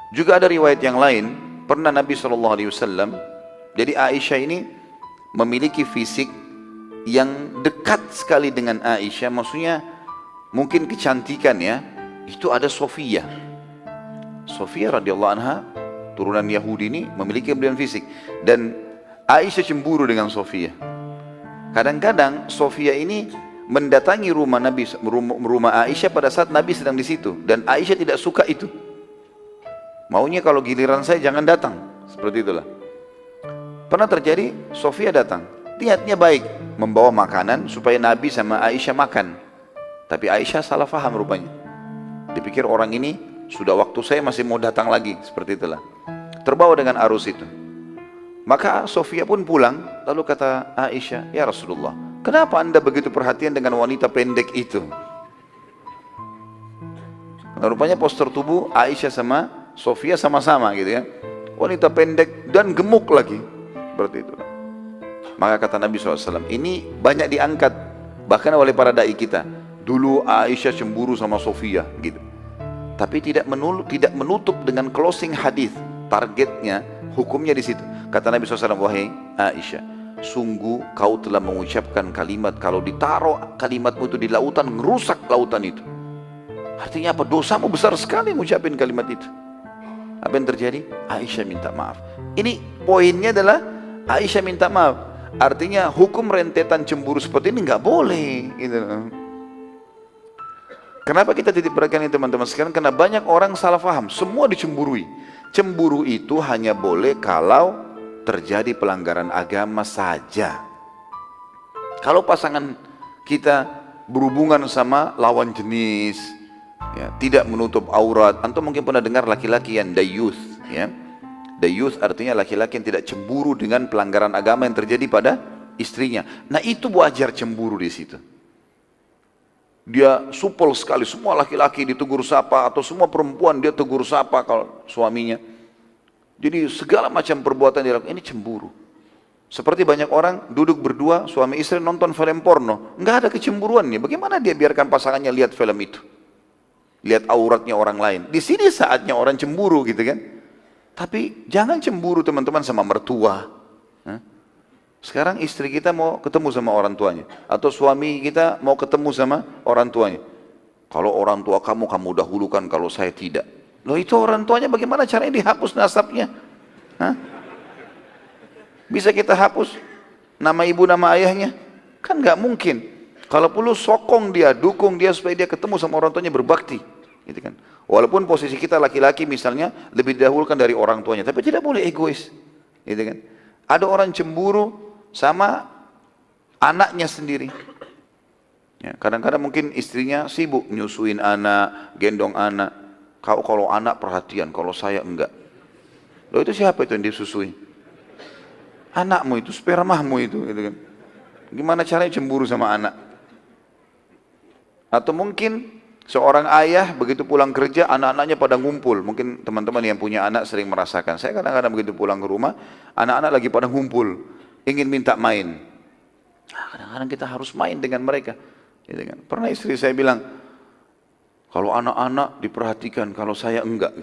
Juga ada riwayat yang lain, pernah Nabi SAW, jadi Aisyah ini memiliki fisik yang dekat sekali dengan Aisyah, maksudnya mungkin kecantikan ya, itu ada Sofia. Sofia radhiyallahu anha, turunan Yahudi ini memiliki kelebihan fisik, dan Aisyah cemburu dengan Sofia. Kadang-kadang Sofia ini mendatangi rumah Nabi, rumah Aisyah pada saat Nabi sedang di situ, dan Aisyah tidak suka itu. Maunya kalau giliran saya jangan datang, seperti itulah. Pernah terjadi, Sofia datang, niatnya baik, membawa makanan supaya Nabi sama Aisyah makan. Tapi Aisyah salah faham rupanya. Dipikir orang ini sudah waktu saya masih mau datang lagi, seperti itulah. Terbawa dengan arus itu. Maka Sofia pun pulang, lalu kata Aisyah, ya Rasulullah, kenapa anda begitu perhatian dengan wanita pendek itu? Nah, rupanya postur tubuh Aisyah sama Sofia sama-sama gitu ya, wanita pendek dan gemuk lagi, seperti itu. Maka kata Nabi SAW, ini banyak diangkat bahkan oleh para dai kita. Dulu Aisyah cemburu sama Sofia gitu, tapi tidak menutup dengan closing hadis. Targetnya, hukumnya di situ. Kata Nabi SAW, wahai Aisyah, sungguh kau telah mengucapkan kalimat, kalau ditaruh kalimatmu itu di lautan, merusak lautan itu. Artinya apa? Dosamu besar sekali mengucapkan kalimat itu. Apa yang terjadi? Aisyah minta maaf. Ini poinnya adalah Aisyah minta maaf. Artinya hukum rentetan cemburu seperti ini nggak boleh. Gitu. Kenapa kita titik beratkan ini teman-teman sekalian? Karena banyak orang salah faham. Semua dicemburui. Cemburu itu hanya boleh kalau terjadi pelanggaran agama saja. Kalau pasangan kita berhubungan sama lawan jenis, ya, tidak menutup aurat. Antum mungkin pernah dengar laki-laki yang dayuth, ya. Dayuth artinya laki-laki yang tidak cemburu dengan pelanggaran agama yang terjadi pada istrinya. Nah, itu wajar cemburu di situ. Dia supel sekali, semua laki-laki ditegur sapa, atau semua perempuan dia tegur sapa kalau suaminya. Jadi segala macam perbuatan dia lakukan, ini cemburu. Seperti banyak orang duduk berdua, suami istri nonton film porno, nggak ada kecemburuannya. Bagaimana dia biarkan pasangannya lihat film itu? Lihat auratnya orang lain. Di sini saatnya orang cemburu gitu kan. Tapi jangan cemburu teman-teman sama mertua. Sekarang istri kita mau ketemu sama orang tuanya, atau suami kita mau ketemu sama orang tuanya. Kalau orang tua kamu dahulukan, kalau saya tidak. Loh, itu orang tuanya bagaimana caranya dihapus nasabnya? Bisa kita hapus nama ibu, nama ayahnya? Kan nggak mungkin. Kalau perlu sokong dia, dukung dia supaya dia ketemu sama orang tuanya, berbakti, gitu kan. Walaupun posisi kita laki-laki misalnya lebih didahulukan dari orang tuanya, tapi tidak boleh egois, gitu kan. Ada orang cemburu sama anaknya sendiri. Ya, kadang-kadang mungkin istrinya sibuk nyusuin anak, gendong anak. Kau kalau anak perhatian, kalau saya enggak. Loh, itu siapa itu yang disusui? Anakmu itu, spermamu itu, gitu kan. Gimana caranya cemburu sama anak? Atau mungkin seorang ayah begitu pulang kerja, anak-anaknya pada ngumpul. Mungkin teman-teman yang punya anak sering merasakan. Saya kadang-kadang begitu pulang ke rumah, anak-anak lagi pada ngumpul, ingin minta main. Kadang-kadang kita harus main dengan mereka. Gitu kan. Pernah istri saya bilang, kalau anak-anak diperhatikan, kalau saya enggak.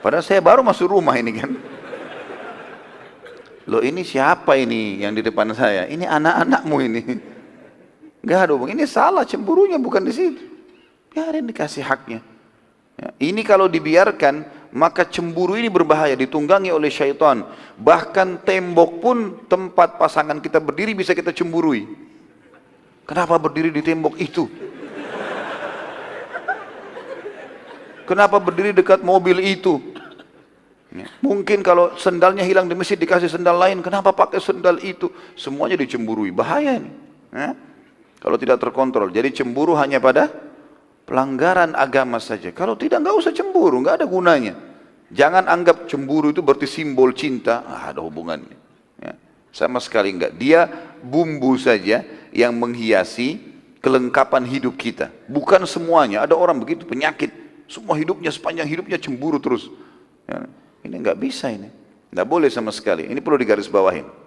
Padahal saya baru masuk rumah ini kan. Loh, ini siapa ini yang di depan saya? Ini anak-anakmu ini. Enggak dong, ini salah, cemburunya bukan di situ. Biarin dikasih haknya. Ya, ini kalau dibiarkan, maka cemburu ini berbahaya, ditunggangi oleh syaitan. Bahkan tembok pun tempat pasangan kita berdiri bisa kita cemburui. Kenapa berdiri di tembok itu? Kenapa berdiri dekat mobil itu? Ya, mungkin kalau sendalnya hilang di masjid dikasih sendal lain, kenapa pakai sendal itu? Semuanya dicemburui, bahaya ini. Ya? Kalau tidak terkontrol, jadi cemburu hanya pada pelanggaran agama saja. Kalau tidak, nggak usah cemburu, nggak ada gunanya. Jangan anggap cemburu itu berarti simbol cinta. Ada hubungannya. Ya, sama sekali enggak. Dia bumbu saja yang menghiasi kelengkapan hidup kita. Bukan semuanya. Ada orang begitu penyakit, semua hidupnya, sepanjang hidupnya cemburu terus. Ya, ini nggak bisa ini. Nggak boleh sama sekali. Ini perlu digarisbawahi.